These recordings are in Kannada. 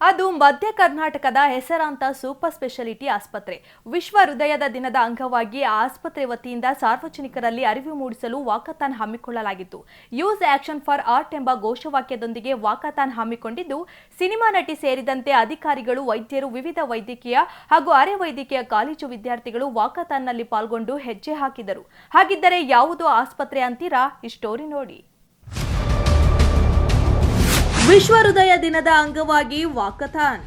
ಅದು ಮಧ್ಯ ಕರ್ನಾಟಕದ ಹೆಸರಾಂತ ಸೂಪರ್ ಸ್ಪೆಷಾಲಿಟಿ ಆಸ್ಪತ್ರೆ. ವಿಶ್ವ ಹೃದಯದ ದಿನದ ಅಂಗವಾಗಿ ಆ ಆಸ್ಪತ್ರೆ ವತಿಯಿಂದ ಸಾರ್ವಜನಿಕರಲ್ಲಿ ಅರಿವು ಮೂಡಿಸಲು ವಾಕಥಾನ್ ಹಮ್ಮಿಕೊಳ್ಳಲಾಗಿತ್ತು. ಯೂಸ್ ಆಕ್ಷನ್ ಫಾರ್ ಆರ್ಟ್ ಎಂಬ ಘೋಷವಾಕ್ಯದೊಂದಿಗೆ ವಾಕಥಾನ್ ಹಮ್ಮಿಕೊಂಡಿದ್ದು, ಸಿನಿಮಾ ನಟಿ ಸೇರಿದಂತೆ ಅಧಿಕಾರಿಗಳು, ವೈದ್ಯರು, ವಿವಿಧ ವೈದ್ಯಕೀಯ ಹಾಗೂ ಅರೆ ವೈದ್ಯಕೀಯ ಕಾಲೇಜು ವಿದ್ಯಾರ್ಥಿಗಳು ವಾಕಥಾನ್ನಲ್ಲಿ ಪಾಲ್ಗೊಂಡು ಹೆಜ್ಜೆ ಹಾಕಿದರು. ಹಾಗಿದ್ದರೆ ಯಾವುದೋ ಆಸ್ಪತ್ರೆ ಅಂತೀರಾ? ಈ ಸ್ಟೋರಿ ನೋಡಿ. ವಿಶ್ವ ಹೃದಯ ದಿನದ ಅಂಗವಾಗಿ walkathon.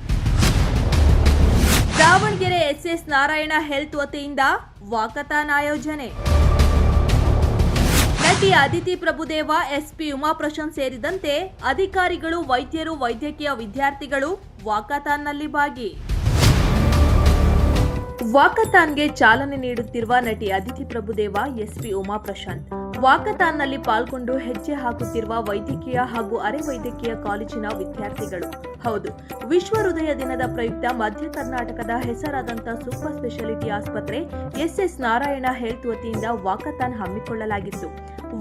Davanagere S Narayana health ವತಿಯಿಂದ ವಾಕಥಾನ್ ಆಯೋಜನೆ. ನಟಿ ಅದಿತಿ ಪ್ರಭುದೇವ, ಎಸ್ಪಿ ಉಮಾ ಪ್ರಶಾಂತ್ ಸೇರಿದಂತೆ ಅಧಿಕಾರಿಗಳು, ವೈದ್ಯರು, ವೈದ್ಯಕೀಯ ವಿದ್ಯಾರ್ಥಿಗಳು ವಾಕಥಾನ್ನಲ್ಲಿ ಭಾಗಿ. ವಾಕಥಾನ್ಗೆ ಚಾಲನೆ ನೀಡುತ್ತಿರುವ ನಟಿ ಅದಿತಿ ಪ್ರಭುದೇವ, ಎಸ್ಪಿ ಉಮಾ ಪ್ರಶಾಂತ್ ವಾಕಥಾನ್ನಲ್ಲಿ ಪಾಲ್ಗೊಂಡು ಹೆಜ್ಜೆ ಹಾಕುತ್ತಿರುವ ವೈದ್ಯಕೀಯ ಹಾಗೂ ಅರೆ ವೈದ್ಯಕೀಯ ಕಾಲೇಜಿನ ವಿದ್ಯಾರ್ಥಿಗಳು. ಹೌದು, ವಿಶ್ವ ಹೃದಯ ದಿನದ ಪ್ರಯುಕ್ತ ಮಧ್ಯ ಕರ್ನಾಟಕದ ಹೆಸರಾದಂಥ ಸೂಪರ್ ಸ್ಪೆಷಾಲಿಟಿ ಆಸ್ಪತ್ರೆ ಎಸ್ ನಾರಾಯಣ ಹೆಲ್ತ್ ವತಿಯಿಂದ ವಾಕಥಾನ್ ಹಮ್ಮಿಕೊಳ್ಳಲಾಗಿತ್ತು.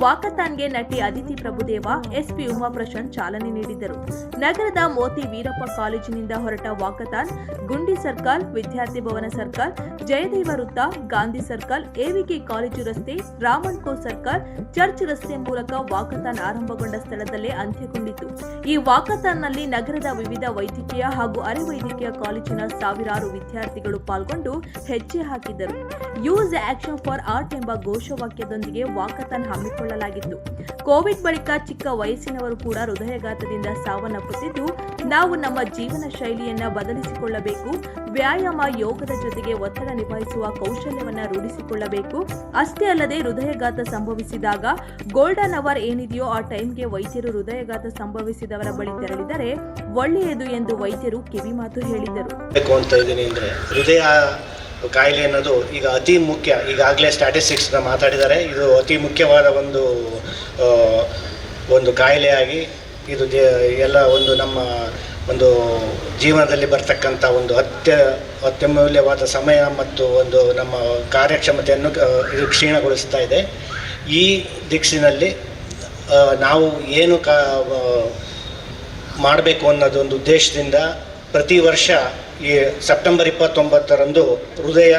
ವಾಕಥಾನ್ಗೆ ನಟಿ ಅದಿತಿ ಪ್ರಭುದೇವ, ಎಸ್ಪಿ ಉಮಾ ಪ್ರಶಾಂತ್ ಚಾಲನೆ ನೀಡಿದರು. ನಗರದ ಮೋತಿ ವೀರಪ್ಪ ಕಾಲೇಜಿನಿಂದ ಹೊರಟ ವಾಕಥಾನ್ ಗುಂಡಿ ಸರ್ಕಲ್, ವಿದ್ಯಾರ್ಥಿ ಭವನ ಸರ್ಕಲ್, ಜಯದೇವ ವೃತ್ತ, ಗಾಂಧಿ ಸರ್ಕಲ್, ಎವಿಕೆ ಕಾಲೇಜು ರಸ್ತೆ, ರಾಮನ್ಕೋ ಸರ್ಕಲ್, ಚರ್ಚ್ ರಸ್ತೆ ಮೂಲಕ ವಾಕಥಾನ್ ಆರಂಭಗೊಂಡ ಸ್ಥಳದಲ್ಲೇ ಅಂತ್ಯಗೊಂಡಿತು. ಈ ವಾಕಥಾನ್ನಲ್ಲಿ ನಗರದ ವಿವಿಧ ವೈದ್ಯಕೀಯ ಹಾಗೂ ಅರೆ ವೈದ್ಯಕೀಯ ಕಾಲೇಜಿನ ಸಾವಿರಾರು ವಿದ್ಯಾರ್ಥಿಗಳು ಪಾಲ್ಗೊಂಡು ಹೆಜ್ಜೆ ಹಾಕಿದರು. ಯೂಸ್ ಆಕ್ಷನ್ ಫಾರ್ ಆರ್ಟ್ ಎಂಬ ಘೋಷವಾಕ್ಯದೊಂದಿಗೆ ವಾಕಥಾನ್ ಹಮ್ಮಿಕೊಳ್ಳಲಾಗಿತ್ತು. ಕೋವಿಡ್ ಬಳಿಕ ಚಿಕ್ಕ ವಯಸ್ಸಿನವರು ಕೂಡ ಹೃದಯಘಾತದಿಂದ ಸಾವನ್ನಪ್ಪುತ್ತಿದ್ದು, ನಾವು ನಮ್ಮ ಜೀವನ ಶೈಲಿಯನ್ನ ಬದಲಿಸಿಕೊಳ್ಳಬೇಕು. ವ್ಯಾಯಾಮ, ಯೋಗದ ಜೊತೆಗೆ ಒತ್ತಡ ನಿಭಾಯಿಸುವ ಕೌಶಲ್ಯವನ್ನ ರೂಢಿಸಿಕೊಳ್ಳಬೇಕು. ಅಷ್ಟೇ ಅಲ್ಲದೆ ಹೃದಯಘಾತ ಸಂಭವಿಸಿದಾಗ ಗೋಲ್ಡನ್ ಅವರ್ ಏನಿದೆಯೋ ಆ ಟೈಮ್ಗೆ ವೈದ್ಯರು ಹೃದಯಘಾತ ಸಂಭವಿಸಿದವರ ಬಳಿ ತೆರಳಿದರೆ ಒಳ್ಳೆಯದು ಎಂದು ವೈದ್ಯರು ಕಿವಿಮಾತು ಹೇಳಿದರು. ಹೃದಯ ಕಾಯಿಲೆ ಅನ್ನೋದು ಈಗ ಅತಿ ಮುಖ್ಯ. ಈಗಾಗಲೇ ಸ್ಟ್ಯಾಟಿಸ್ಟಿಕ್ಸ್ನ ಮಾತಾಡಿದ್ದಾರೆ. ಇದು ಅತಿ ಮುಖ್ಯವಾದ ಒಂದು ಕಾಯಿಲೆಯಾಗಿ ಇದು ಎಲ್ಲ ನಮ್ಮ ಒಂದು ಜೀವನದಲ್ಲಿ ಬರ್ತಕ್ಕಂಥ ಒಂದು ಅತ್ಯಮೂಲ್ಯವಾದ ಸಮಯ ಮತ್ತು ನಮ್ಮ ಕಾರ್ಯಕ್ಷಮತೆಯನ್ನು ಇದು ಕ್ಷೀಣಗೊಳಿಸ್ತಾ ಇದೆ. ಈ ದಿಕ್ಕಿನಲ್ಲಿ ನಾವು ಏನು ಮಾಡಬೇಕು ಅನ್ನೋದೊಂದು ಉದ್ದೇಶದಿಂದ ಪ್ರತಿ ವರ್ಷ ಈ ಸೆಪ್ಟೆಂಬರ್ 29ರಂದು ಹೃದಯ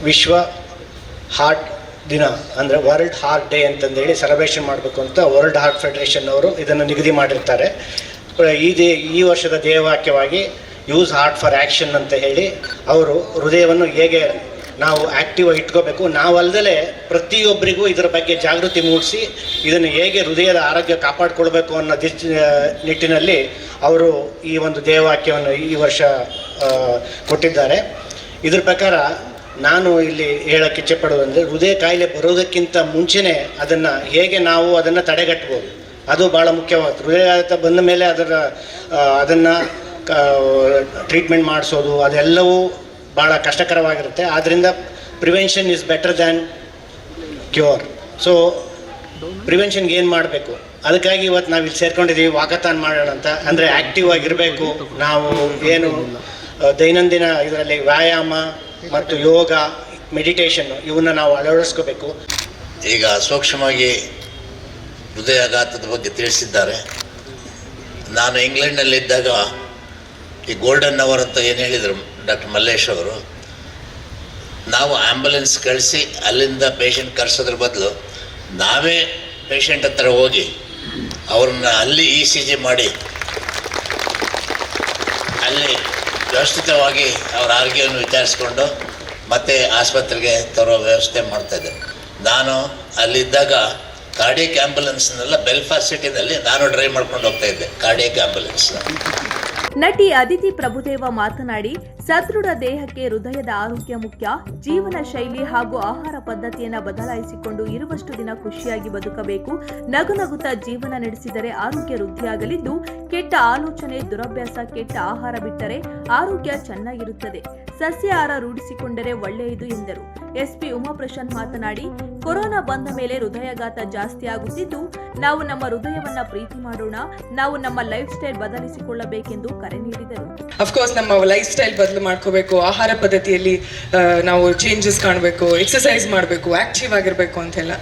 ವಿಶ್ವ ಹಾರ್ಟ್ ದಿನ ಅಂದರೆ ವರ್ಲ್ಡ್ ಹಾರ್ಟ್ ಡೇ ಅಂತಂದೇಳಿ ಸೆಲೆಬ್ರೇಷನ್ ಮಾಡಬೇಕು ಅಂತ ವರ್ಲ್ಡ್ ಹಾರ್ಟ್ ಫೆಡರೇಷನ್ ಅವರು ಇದನ್ನು ನಿಗದಿ ಮಾಡಿರ್ತಾರೆ. ಈ ವರ್ಷದ ಧ್ಯೇಯವಾಕ್ಯವಾಗಿ ಯೂಸ್ ಹಾರ್ಟ್ ಫಾರ್ ಆ್ಯಕ್ಷನ್ ಅಂತ ಹೇಳಿ ಅವರು ಹೃದಯವನ್ನು ಹೇಗೆ ನಾವು ಆ್ಯಕ್ಟಿವ್ ಆಗಿ ಇಟ್ಕೋಬೇಕು, ನಾವಲ್ಲದೆ ಪ್ರತಿಯೊಬ್ಬರಿಗೂ ಇದರ ಬಗ್ಗೆ ಜಾಗೃತಿ ಮೂಡಿಸಿ ಇದನ್ನು ಹೇಗೆ ಹೃದಯದ ಆರೋಗ್ಯ ಕಾಪಾಡಿಕೊಳ್ಬೇಕು ಅನ್ನೋ ನಿಟ್ಟಿನಲ್ಲಿ ಅವರು ಈ ಒಂದು ಧ್ಯೇಯವಾಕ್ಯವನ್ನು ಈ ವರ್ಷ ಕೊಟ್ಟಿದ್ದಾರೆ. ಇದ್ರ ಪ್ರಕಾರ ನಾನು ಇಲ್ಲಿ ಹೇಳೋಕ್ಕೆ ಇಚ್ಛೆಪಡೋದಂದರೆ, ಹೃದಯ ಕಾಯಿಲೆ ಬರೋದಕ್ಕಿಂತ ಮುಂಚೆನೇ ಹೇಗೆ ನಾವು ಅದನ್ನು ತಡೆಗಟ್ಬೋದು, ಅದು ಭಾಳ ಮುಖ್ಯವಾಗುತ್ತೆ. ಹೃದಯಾಘಾತ ಬಂದ ಮೇಲೆ ಅದನ್ನು ಟ್ರೀಟ್ಮೆಂಟ್ ಮಾಡಿಸೋದು ಅದೆಲ್ಲವೂ ಭಾಳ ಕಷ್ಟಕರವಾಗಿರುತ್ತೆ. ಆದ್ದರಿಂದ prevention is better than cure. So ಪ್ರಿವೆನ್ಷನ್ಗೆ ಏನು ಮಾಡಬೇಕು, ಅದಕ್ಕಾಗಿ ಇವತ್ತು ನಾವು ಇಲ್ಲಿ ಸೇರ್ಕೊಂಡಿದ್ದೀವಿ, ವಾಕಥಾನ್ ಮಾಡೋಣ ಅಂತ. ಅಂದರೆ ಆ್ಯಕ್ಟಿವ್ ಆಗಿರಬೇಕು. ನಾವು ಏನು ದೈನಂದಿನ ಇದರಲ್ಲಿ ವ್ಯಾಯಾಮ ಮತ್ತು ಯೋಗ, ಮೆಡಿಟೇಷನ್ನು ಇವನ್ನ ನಾವು ಅಳವಡಿಸ್ಕೋಬೇಕು. ಈಗ ಸೂಕ್ಷ್ಮವಾಗಿ ಹೃದಯಾಘಾತದ ಬಗ್ಗೆ ತಿಳಿಸಿದ್ದಾರೆ. ನಾನು ಇಂಗ್ಲೆಂಡ್ನಲ್ಲಿದ್ದಾಗ ಈ ಗೋಲ್ಡನ್ ಅವರ್ ಅಂತ ಏನು ಹೇಳಿದರು ಡಾಕ್ಟರ್ ಮಲ್ಲೇಶ್ ಅವರು, ನಾವು ಆ್ಯಂಬುಲೆನ್ಸ್ ಕಳಿಸಿ ಅಲ್ಲಿಂದ ಪೇಷಂಟ್ ಕರೆಸೋದ್ರ ಬದಲು ನಾವೇ ಪೇಷಂಟ್ ಹತ್ರ ಹೋಗಿ ಅವ್ರನ್ನ ಅಲ್ಲಿ ECG ಮಾಡಿ ಅಲ್ಲಿ ವ್ಯವಸ್ಥಿತವಾಗಿ ಅವ್ರ ಆರೋಗ್ಯವನ್ನು ವಿಚಾರಿಸ್ಕೊಂಡು ಮತ್ತೆ ಆಸ್ಪತ್ರೆಗೆ ತರೋ ವ್ಯವಸ್ಥೆ ಮಾಡ್ತಾಯಿದ್ದೆ. ನಾನು ಅಲ್ಲಿದ್ದಾಗ ಕಾರ್ಡಿಯಕ್ ಆ್ಯಂಬುಲೆನ್ಸ್ನೆಲ್ಲ ಬೆಲ್ಫಾಸ್ಟ್ ಸಿಟಿನಲ್ಲಿ ನಾನು ಡ್ರೈವ್ ಮಾಡ್ಕೊಂಡು ಹೋಗ್ತಾ ಇದ್ದೆ, ಕಾರ್ಡಿಯಕ್ ಆ್ಯಂಬುಲೆನ್ಸ್ನ. ನಟಿ ಅದಿತಿ ಪ್ರಭುದೇವ ಮಾತನಾಡಿ, ಸದೃಢ ದೇಹಕ್ಕೆ ಹೃದಯದ ಆರೋಗ್ಯ ಮುಖ್ಯ. ಜೀವನ ಶೈಲಿ ಹಾಗೂ ಆಹಾರ ಪದ್ಧತಿಯನ್ನು ಬದಲಾಯಿಸಿಕೊಂಡು ಇರುವಷ್ಟು ದಿನ ಖುಷಿಯಾಗಿ ಬದುಕಬೇಕು. ನಗುತ್ತಾ ಜೀವನ ನಡೆಸಿದರೆ ಆರೋಗ್ಯ ವೃದ್ಧಿಯಾಗಲಿದ್ದು, ಕೆಟ್ಟ ಆಲೋಚನೆ, ದುರಭ್ಯಾಸ, ಕೆಟ್ಟ ಆಹಾರ ಬಿಟ್ಟರೆ ಆರೋಗ್ಯ ಚೆನ್ನಾಗಿರುತ್ತದೆ. ಸಸ್ಯಾಹಾರ ರೂಢಿಸಿಕೊಂಡರೆ ಒಳ್ಳೆಯದು ಎಂದರು. ಎಸ್ಪಿ ಉಮಾ ಪ್ರಶಾಂತ್ ಮಾತನಾಡಿ, ಕೊರೋನಾ ಬಂದ ಮೇಲೆ ಹೃದಯಾಘಾತ ಜಾಸ್ತಿ ಆಗುತ್ತಿದ್ದು, ನಾವು ನಮ್ಮ ಹೃದಯವನ್ನ ಪ್ರೀತಿ ಮಾಡೋಣ, ನಾವು ನಮ್ಮ ಲೈಫ್ ಸ್ಟೈಲ್ ಬದಲಿಸಿಕೊಳ್ಳಬೇಕೆಂದು ಕರೆ ನೀಡಿದರು. ಅಫ್ಕೋರ್ಸ್ ನಮ್ಮ ಲೈಫ್ ಸ್ಟೈಲ್ ಬದಲು ಮಾಡ್ಕೋಬೇಕು, ಆಹಾರ ಪದ್ಧತಿಯಲ್ಲಿ ನಾವು ಚೇಂಜಸ್ ಕಾಣಬೇಕು, ಎಕ್ಸಸೈಸ್ ಮಾಡಬೇಕು, ಆಕ್ಟಿವ್ ಆಗಿರಬೇಕು ಅಂತೆಲ್ಲ.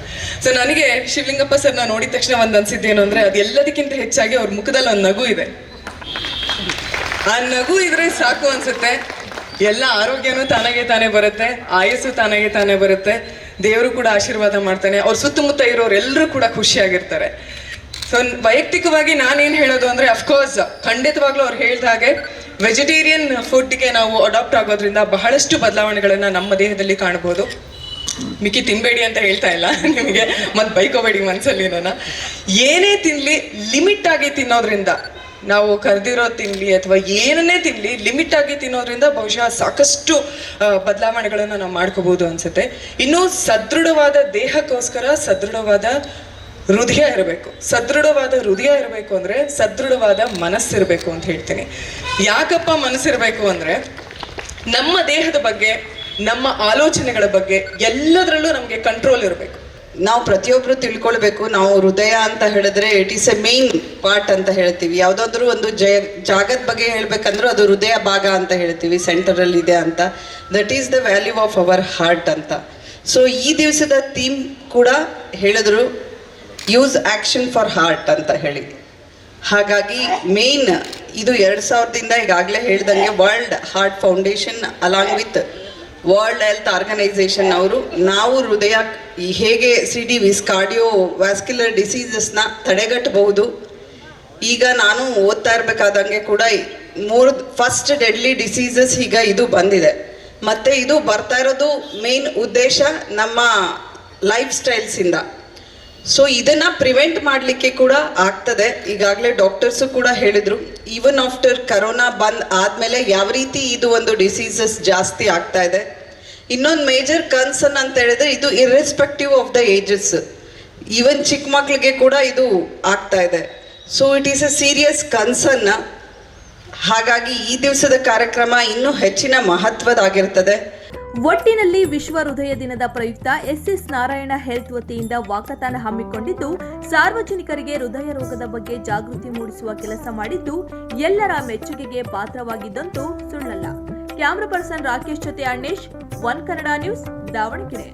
ಸೊ ನನಗೆ ಶಿವಲಿಂಗಪ್ಪ ಸರ್ನ ನೋಡಿದ ತಕ್ಷಣ ಒಂದು ಅನ್ಸಿದ್ದೇನು ಅಂದರೆ, ಅದು ಎಲ್ಲದಕ್ಕಿಂತ ಹೆಚ್ಚಾಗಿ ಅವ್ರ ಮುಖದಲ್ಲಿ ಒಂದು ನಗು ಇದೆ. ಆ ನಗು ಇದ್ರೆ ಸಾಕು ಅನ್ಸುತ್ತೆ. ಎಲ್ಲ ಆರೋಗ್ಯನೂ ತಾನಾಗೆ ತಾನೇ ಬರುತ್ತೆ, ಆಯಸ್ಸು ತಾನಾಗೆ ತಾನೇ ಬರುತ್ತೆ, ದೇವರು ಕೂಡ ಆಶೀರ್ವಾದ ಮಾಡ್ತಾನೆ, ಅವ್ರ ಸುತ್ತಮುತ್ತ ಇರೋರು ಎಲ್ಲರೂ ಕೂಡ ಖುಷಿಯಾಗಿರ್ತಾರೆ. ಸೊ ವೈಯಕ್ತಿಕವಾಗಿ ನಾನೇನು ಹೇಳೋದು ಅಂದರೆ, ಅಫ್ಕೋರ್ಸ್ ಖಂಡಿತವಾಗ್ಲೂ ಅವ್ರು ಹೇಳ್ದ ಹಾಗೆ ವೆಜಿಟೇರಿಯನ್ ಫುಡ್ಗೆ ನಾವು ಅಡಾಪ್ಟ್ ಆಗೋದ್ರಿಂದ ಬಹಳಷ್ಟು ಬದಲಾವಣೆಗಳನ್ನು ನಮ್ಮ ದೇಹದಲ್ಲಿ ಕಾಣ್ಬೋದು. ಮಿಕ್ಕಿ ತಿನ್ಬೇಡಿ ಅಂತ ಹೇಳ್ತಾ ಇಲ್ಲ ನಿಮಗೆ, ಮತ್ತೆ ಬೈಕೋಬೇಡಿ ಮನಸ್ಸಲ್ಲಿ. ನನ್ನ ಏನೇ ತಿನ್ನಲಿ ಲಿಮಿಟ್ ಆಗಿ ತಿನ್ನೋದ್ರಿಂದ, ನಾವು ಕರೆದಿರೋ ತಿನ್ನಲಿ ಅಥವಾ ಏನನ್ನೇ ತಿನ್ನಲಿ ಲಿಮಿಟ್ ಆಗಿ ತಿನ್ನೋದ್ರಿಂದ ಬಹುಶಃ ಸಾಕಷ್ಟು ಬದಲಾವಣೆಗಳನ್ನು ನಾವು ಮಾಡ್ಕೋಬಹುದು ಅನ್ಸುತ್ತೆ. ಇನ್ನು ಸದೃಢವಾದ ದೇಹಕ್ಕೋಸ್ಕರ ಸದೃಢವಾದ ಹೃದಯ ಇರಬೇಕು. ಸದೃಢವಾದ ಹೃದಯ ಇರಬೇಕು ಅಂದರೆ ಸದೃಢವಾದ ಮನಸ್ಸಿರಬೇಕು ಅಂತ ಹೇಳ್ತೀನಿ. ಯಾಕಪ್ಪ ಮನಸ್ಸಿರಬೇಕು ಅಂದರೆ, ನಮ್ಮ ದೇಹದ ಬಗ್ಗೆ, ನಮ್ಮ ಆಲೋಚನೆಗಳ ಬಗ್ಗೆ ಎಲ್ಲದರಲ್ಲೂ ನಮಗೆ ಕಂಟ್ರೋಲ್ ಇರಬೇಕು. ನಾವು ಪ್ರತಿಯೊಬ್ಬರು ತಿಳ್ಕೊಳ್ಬೇಕು, ನಾವು ಹೃದಯ ಅಂತ ಹೇಳಿದ್ರೆ it is A main part ಅಂತ ಹೇಳ್ತೀವಿ. ಯಾವುದಾದ್ರೂ ಒಂದು ಜಾಗದ ಬಗ್ಗೆ ಹೇಳ್ಬೇಕಂದ್ರೂ ಅದು ಹೃದಯ ಭಾಗ ಅಂತ ಹೇಳ್ತೀವಿ, ಸೆಂಟರಲ್ಲಿ ಇದೆ ಅಂತ. That is the value of our heart ಅಂತ. ಸೊ ಈ ದಿವಸದ ಥೀಮ್ ಕೂಡ ಹೇಳಿದ್ರು, ಯೂಸ್ ಆ್ಯಕ್ಷನ್ ಫಾರ್ ಹಾರ್ಟ್ ಅಂತ ಹೇಳಿ. ಹಾಗಾಗಿ ಮೇನ್ ಇದು 2000ದಿಂದ ಈಗಾಗಲೇ ಹೇಳ್ದಂಗೆ world heart foundation along with world health organisation ಅವರು ನಾವು ಹೃದಯ ಹೇಗೆ CDVs ಕಾರ್ಡಿಯೋ ವ್ಯಾಸ್ಕ್ಯುಲರ್ ಡಿಸೀಸಸ್ನ ತಡೆಗಟ್ಟಬಹುದು. ಈಗ ನಾನು ಓದ್ತಾ ಇರಬೇಕಾದಂಗೆ ಕೂಡ ಫಸ್ಟ್ ಡೆಡ್ಲಿ ಡಿಸೀಸಸ್ ಈಗ ಇದು ಬಂದಿದೆ. ಮತ್ತು ಇದು ಬರ್ತಾ ಇರೋದು ಮೇನ್ ಉದ್ದೇಶ ನಮ್ಮ ಲೈಫ್ ಸ್ಟೈಲ್ಸಿಂದ. ಸೊ ಇದನ್ನು ಪ್ರಿವೆಂಟ್ ಮಾಡಲಿಕ್ಕೆ ಕೂಡ ಆಗ್ತದೆ. ಈಗಾಗಲೇ ಡಾಕ್ಟರ್ಸು ಕೂಡ ಹೇಳಿದರು, ಈವನ್ ಆಫ್ಟರ್ ಕರೋನಾ ಬಂದ್ ಆದಮೇಲೆ ಯಾವ ರೀತಿ ಇದು ಒಂದು ಡಿಸೀಸಸ್ ಜಾಸ್ತಿ ಆಗ್ತಾ ಇದೆ. ಇನ್ನೊಂದು ಮೇಜರ್ ಕನ್ಸರ್ನ್ ಅಂತ ಹೇಳಿದ್ರೆ, ಇದು irrespective of the ages, even ಚಿಕ್ಕ ಮಕ್ಕಳಿಗೆ ಕೂಡ ಇದು ಆಗ್ತಾ ಇದೆ. So it is A serious concern. ಹಾಗಾಗಿ ಈ ದಿವಸದ ಕಾರ್ಯಕ್ರಮ ಇನ್ನೂ ಹೆಚ್ಚಿನ ಮಹತ್ವದಾಗಿರ್ತದೆ. ಒಟ್ಟಿನಲ್ಲಿ ವಿಶ್ವ ಹೃದಯ ದಿನದ ಪ್ರಯುಕ್ತ SS ನಾರಾಯಣ ಹೆಲ್ತ್ ವತಿಯಿಂದ ವಾಕಥಾನ ಹಮ್ಮಿಕೊಂಡಿದ್ದು, ಸಾರ್ವಜನಿಕರಿಗೆ ಹೃದಯ ರೋಗದ ಬಗ್ಗೆ ಜಾಗೃತಿ ಮೂಡಿಸುವ ಕೆಲಸ ಮಾಡಿದ್ದು ಎಲ್ಲರ ಮೆಚ್ಚುಗೆಗೆ ಪಾತ್ರವಾಗಿದ್ದಂತೂ ಸುಳ್ಳಲ್ಲ. ಕ್ಯಾಮರಾ ಪರ್ಸನ್ ರಾಕೇಶ್ ಜೊತೆ ಅಣ್ಣೇಶ್, ಒನ್ ಕನ್ನಡ ನ್ಯೂಸ್, ದಾವಣಗೆರೆ.